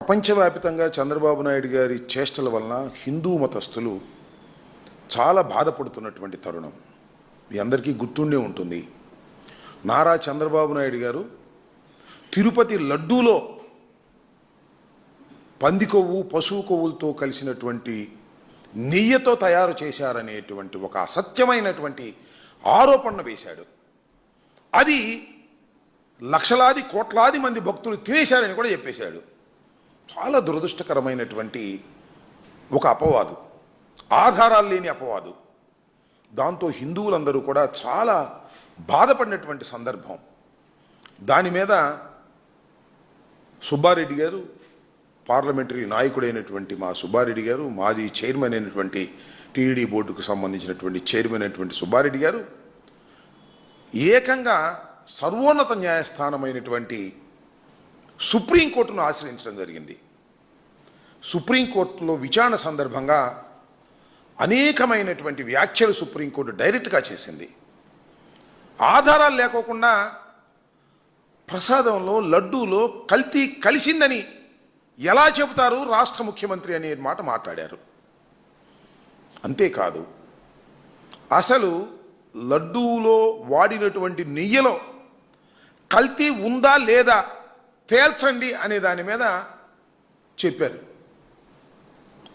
ప్రపంచవ్యాప్తంగా చంద్రబాబు నాయుడు గారి చేష్టల వలన హిందూ మతస్థులు చాలా బాధపడుతున్నటువంటి తరుణం మీ అందరికీ గుర్తుండే ఉంటుంది. నారా చంద్రబాబు నాయుడు గారు తిరుపతి లడ్డూలో పంది కొవ్వు పశువు కొవ్వులతో కలిసినటువంటి నెయ్యితో తయారు చేశారనేటువంటి ఒక అసత్యమైనటువంటి ఆరోపణ వేశాడు. అది లక్షలాది కోట్లాది మంది భక్తులు తినేశారని కూడా చెప్పేశాడు. చాలా దురదృష్టకరమైనటువంటి ఒక అపవాదు, ఆధారాలు లేని అపవాదు. దాంతో హిందువులందరూ కూడా చాలా బాధపడినటువంటి సందర్భం. దాని మీద సుబ్బారెడ్డి గారు, పార్లమెంటరీ నాయకుడైనటువంటి మా సుబ్బారెడ్డి గారు, మాజీ చైర్మన్ అయినటువంటి టీడీ బోర్డుకు సంబంధించినటువంటి చైర్మన్ అయినటువంటి సుబ్బారెడ్డి గారు ఏకంగా సర్వోన్నత న్యాయస్థానమైనటువంటి సుప్రీంకోర్టును ఆశ్రయించడం జరిగింది. సుప్రీంకోర్టులో విచారణ సందర్భంగా అనేకమైనటువంటి వ్యాఖ్యలు సుప్రీంకోర్టు డైరెక్ట్గా చేసింది. ఆధారాలు లేకోకుండా ప్రసాదంలో లడ్డూలో కల్తీ కలిసిందని ఎలా చెబుతారు రాష్ట్ర ముఖ్యమంత్రి అనే మాట మాట్లాడారు. అంతేకాదు, అసలు లడ్డూలో వాడినటువంటి నెయ్యిలో కల్తీ ఉందా లేదా తేల్చండి అనే దాని మీద చెప్పారు.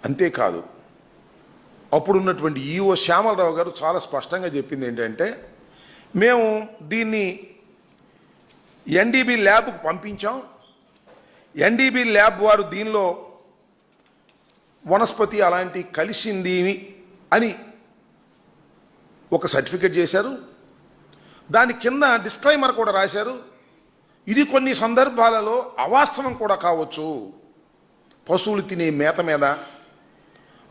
అంతేకాదు, అప్పుడున్నటువంటి ఈఓ శ్యామలరావు గారు చాలా స్పష్టంగా చెప్పింది ఏంటంటే, మేము దీన్ని ఎన్డీబీ ల్యాబ్కు పంపించాం, ఎన్డీబీ ల్యాబ్ వారు దీనిలో వనస్పతి అలాంటి కలిసింది అని ఒక సర్టిఫికెట్ చేశారు. దాని కింద డిస్క్లైమర్ కూడా రాశారు, ఇది కొన్ని సందర్భాలలో అవాస్తవం కూడా కావచ్చు, పశువులు తినే మేత మీద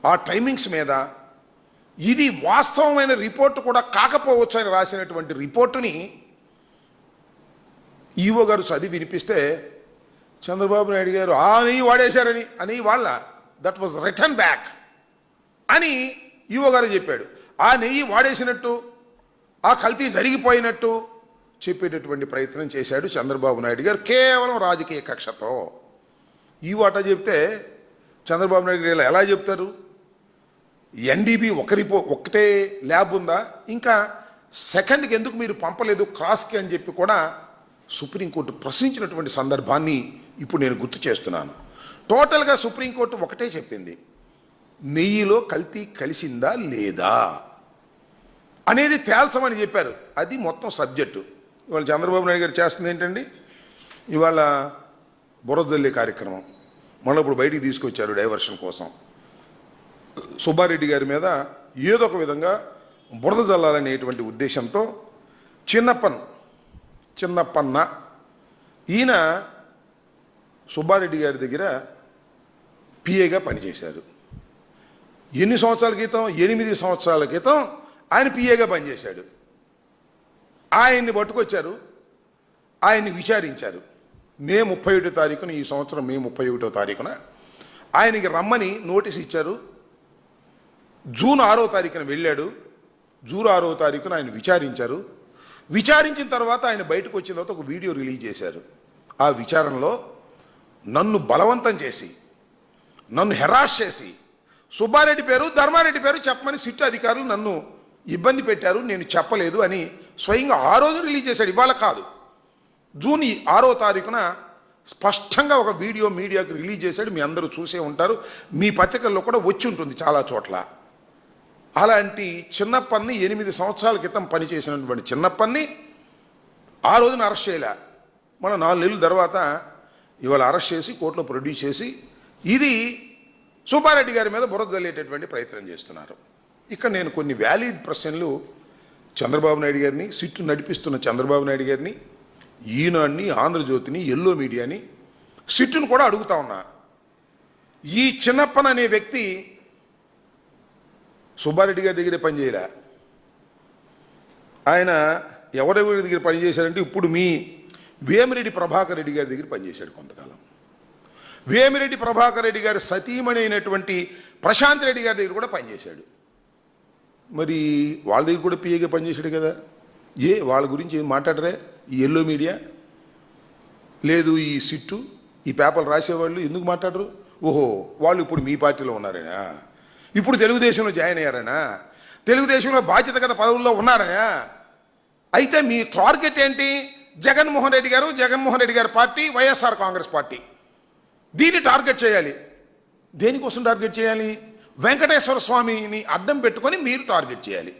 ఆ టైమింగ్స్ మీద ఇది వాస్తవమైన రిపోర్టు కూడా కాకపోవచ్చు అని రాసినటువంటి రిపోర్టుని ఈఓ గారు చదివి వినిపిస్తే చంద్రబాబు నాయుడు గారు ఆ నెయ్యి వాడేశారని అని వాళ్ళ దట్ వాజ్ రిటర్న్ బ్యాక్ అని ఈఓ గారు చెప్పాడు. ఆ నెయ్యి వాడేసినట్టు, ఆ కల్తీ జరిగిపోయినట్టు చెప్పేటటువంటి ప్రయత్నం చేశాడు చంద్రబాబు నాయుడు గారు కేవలం రాజకీయ కక్షతో. ఈ వాటా చెప్తే చంద్రబాబు నాయుడు గారు ఎలా చెప్తారు? ఎన్డీబీ ఒకటే ల్యాబ్ ఉందా, ఇంకా సెకండ్కి ఎందుకు మీరు పంపలేదు క్రాస్కి అని చెప్పి కూడా సుప్రీంకోర్టు ప్రశ్నించినటువంటి సందర్భాన్ని ఇప్పుడు నేను గుర్తు చేస్తున్నాను. టోటల్గా సుప్రీంకోర్టు ఒకటే చెప్పింది, నెయ్యిలో కల్తీ కలిసిందా లేదా అనేది తేల్చమని చెప్పారు. అది మొత్తం సబ్జెక్టు. ఇవాళ చంద్రబాబు నాయుడు గారు చేస్తుంది ఏంటండి, ఇవాళ బురదల్లి కార్యక్రమం మళ్ళీ ఇప్పుడు బయటికి తీసుకొచ్చారు డైవర్షన్ కోసం. సుబ్బారెడ్డి గారి మీద ఏదో ఒక విధంగా బురద జల్లాలనేటువంటి ఉద్దేశంతో చిన్నప్పన్న ఈయన సుబ్బారెడ్డి గారి దగ్గర పిఏగా పనిచేశారు. ఎన్ని సంవత్సరాల క్రితం? 8 సంవత్సరాల క్రితం ఆయన పిఏగా పనిచేశాడు. ఆయన్ని పట్టుకొచ్చారు, ఆయన్ని విచారించారు. మే 31వ తారీఖున, ఈ సంవత్సరం మే 31వ తారీఖున ఆయనకి రమ్మని నోటీస్ ఇచ్చారు. జూన్ 6వ తారీఖున వెళ్ళాడు. జూన్ 6వ తారీఖున ఆయన విచారించారు. విచారించిన తర్వాత ఆయన బయటకు వచ్చిన తర్వాత ఒక వీడియో రిలీజ్ చేశారు. ఆ విచారణలో నన్ను బలవంతం చేసి, నన్ను హెరాస్ చేసి సుబ్బారెడ్డి పేరు ధర్మారెడ్డి పేరు చెప్పమని సిట్ అధికారులు నన్ను ఇబ్బంది పెట్టారు, నేను చెప్పలేదు అని స్వయంగా ఆ రోజు రిలీజ్ చేశాడు. ఇవాళ కాదు, జూన్ 6వ తారీఖున స్పష్టంగా ఒక వీడియో మీడియాకు రిలీజ్ చేశాడు. మీ అందరూ చూసే ఉంటారు, మీ పత్రికల్లో కూడా వచ్చి ఉంటుంది చాలా చోట్ల. అలాంటి చిన్నప్పని 8 సంవత్సరాల క్రితం పనిచేసినటువంటి చిన్నప్పని ఆ రోజున అరెస్ట్ చేయలే. మన 4 నెలల తర్వాత ఇవాళ అరెస్ట్ చేసి కోర్టులో ప్రొడ్యూస్ చేసి ఇది సుబ్బారెడ్డి గారి మీద బురద జల్లేటటువంటి ప్రయత్నం చేస్తున్నారు. ఇక్కడ నేను కొన్ని వ్యాలిడ్ ప్రశ్నలు చంద్రబాబు నాయుడు గారిని, సిట్టు నడిపిస్తున్న చంద్రబాబు నాయుడు గారిని, ఈనాడుని, ఆంధ్రజ్యోతిని, ఎల్లో మీడియాని, సిట్టును కూడా అడుగుతా ఉన్నా. ఈ చిన్నప్పన్ అనే వ్యక్తి సుబ్బారెడ్డి గారి దగ్గరే పనిచేయలే. ఆయన ఎవరెవరి దగ్గర పనిచేశారంటే ఇప్పుడు మీ వేమిరెడ్డి ప్రభాకర్ రెడ్డి గారి దగ్గర పనిచేశాడు కొంతకాలం. వేమిరెడ్డి ప్రభాకర్ రెడ్డి గారి సతీమణి అయినటువంటి ప్రశాంత్ రెడ్డి గారి దగ్గర కూడా పనిచేశాడు. మరి వాళ్ళ దగ్గర కూడా పిఏగా పనిచేశాడు కదా. వాళ్ళ గురించి ఏం మాట్లాడరే ఈ ఎల్లో మీడియా? లేదు ఈ సిట్టు ఈ పేపర్లు రాసేవాళ్ళు ఎందుకు మాట్లాడరు? ఓహో, వాళ్ళు ఇప్పుడు మీ పార్టీలో ఉన్నారనా, ఇప్పుడు తెలుగుదేశంలో జాయిన్ అయ్యారనా, తెలుగుదేశంలో బాధ్యత గత పదవుల్లో ఉన్నారనా? అయితే మీ టార్గెట్ ఏంటి? జగన్మోహన్ రెడ్డి గారి పార్టీ, వైఎస్ఆర్ కాంగ్రెస్ పార్టీ. దీన్ని టార్గెట్ చేయాలి. దేనికోసం టార్గెట్ చేయాలి? వెంకటేశ్వర స్వామిని అడ్డం పెట్టుకొని మీరు టార్గెట్ చేయాలి.